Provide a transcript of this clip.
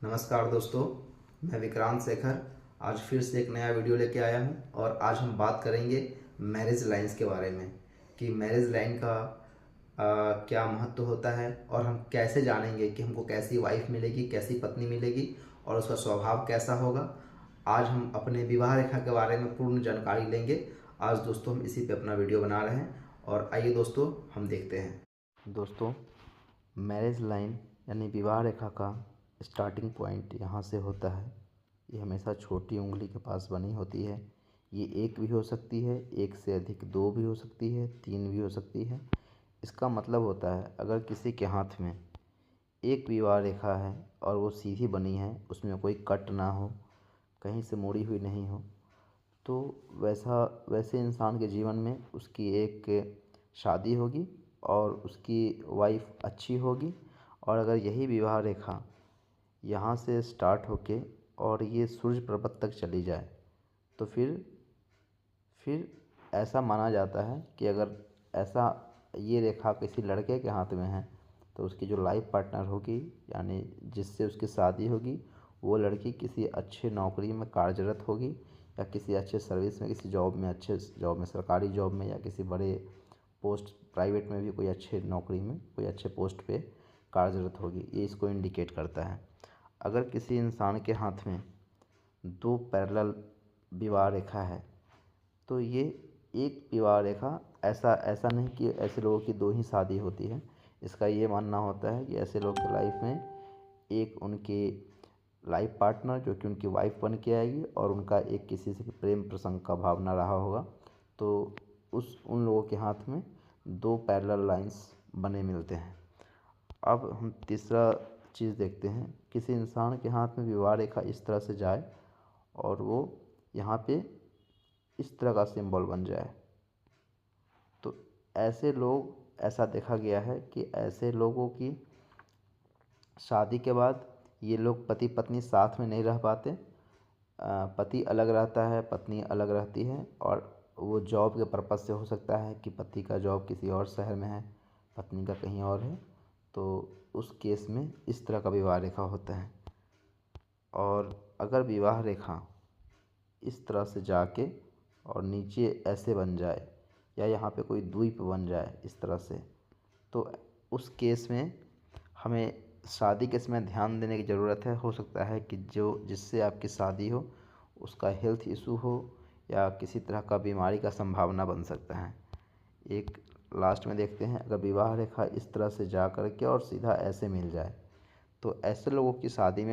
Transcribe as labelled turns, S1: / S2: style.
S1: नमस्कार दोस्तों, मैं विक्रांत शेखर आज फिर से एक नया वीडियो लेके आया हूं और आज हम बात करेंगे मैरिज लाइंस के बारे में कि मैरिज लाइन का क्या महत्व होता है और हम कैसे जानेंगे कि हमको कैसी वाइफ मिलेगी, कैसी पत्नी मिलेगी और उसका स्वभाव कैसा होगा। आज हम अपने विवाह रेखा के बारे में पूर्ण जानकारी लेंगे। आज दोस्तों हम इसी पे अपना वीडियो बना रहे हैं और आइए दोस्तों हम देखते हैं। दोस्तों, मैरिज लाइन यानी विवाह रेखा का स्टार्टिंग पॉइंट यहाँ से होता है। ये हमेशा छोटी उंगली के पास बनी होती है। ये एक भी हो सकती है, एक से अधिक दो भी हो सकती है, तीन भी हो सकती है। इसका मतलब होता है अगर किसी के हाथ में एक विवाह रेखा है और वो सीधी बनी है, उसमें कोई कट ना हो, कहीं से मुड़ी हुई नहीं हो, तो वैसे इंसान के जीवन में उसकी एक शादी होगी और उसकी वाइफ अच्छी होगी। और अगर यही विवाह रेखा यहाँ से स्टार्ट होके और ये सूर्य पर्वत तक चली जाए तो फिर ऐसा माना जाता है कि अगर ऐसा ये रेखा किसी लड़के के हाथ में है तो उसकी जो लाइफ पार्टनर होगी यानी जिससे उसकी शादी होगी, वो लड़की किसी अच्छे नौकरी में कार्यरत होगी या किसी अच्छे सर्विस में, किसी जॉब में, अच्छे जॉब में, सरकारी जॉब में या किसी बड़े पोस्ट प्राइवेट में भी कोई अच्छे नौकरी में, कोई अच्छे पोस्ट पे कार्यरत होगी। ये इसको इंडिकेट करता है। अगर किसी इंसान के हाथ में दो पैरेलल विवाह रेखा है तो ये एक विवाह रेखा, ऐसा ऐसा नहीं कि ऐसे लोगों की दो ही शादी होती है। इसका ये मानना होता है कि ऐसे लोग की लाइफ में एक उनके लाइफ पार्टनर जो कि उनकी वाइफ बन के आएगी और उनका एक किसी से प्रेम प्रसंग का भावना रहा होगा, तो उन लोगों के हाथ में दो पैरेलल लाइंस बने मिलते हैं। अब हम तीसरा चीज़ देखते हैं। किसी इंसान के हाथ में विवाह रेखा इस तरह से जाए और वो यहाँ पे इस तरह का सिंबल बन जाए तो ऐसा देखा गया है कि ऐसे लोगों की शादी के बाद ये लोग पति पत्नी साथ में नहीं रह पाते। पति अलग रहता है, पत्नी अलग रहती है और वो जॉब के पर्पज़ से हो सकता है कि पति का जॉब किसी और शहर में है, पत्नी का कहीं और है, तो उस केस में इस तरह का विवाह रेखा होता है। और अगर विवाह रेखा इस तरह से जाके और नीचे ऐसे बन जाए या यहाँ पे कोई द्वीप बन जाए इस तरह से, तो उस केस में हमें शादी के समय ध्यान देने की ज़रूरत है। हो सकता है कि जिससे आपकी शादी हो उसका हेल्थ इशू हो या किसी तरह का बीमारी का संभावना बन सकता है। एक लास्ट में देखते हैं, अगर विवाह रेखा इस तरह से जा कर के और सीधा ऐसे मिल जाए तो ऐसे लोगों की शादी में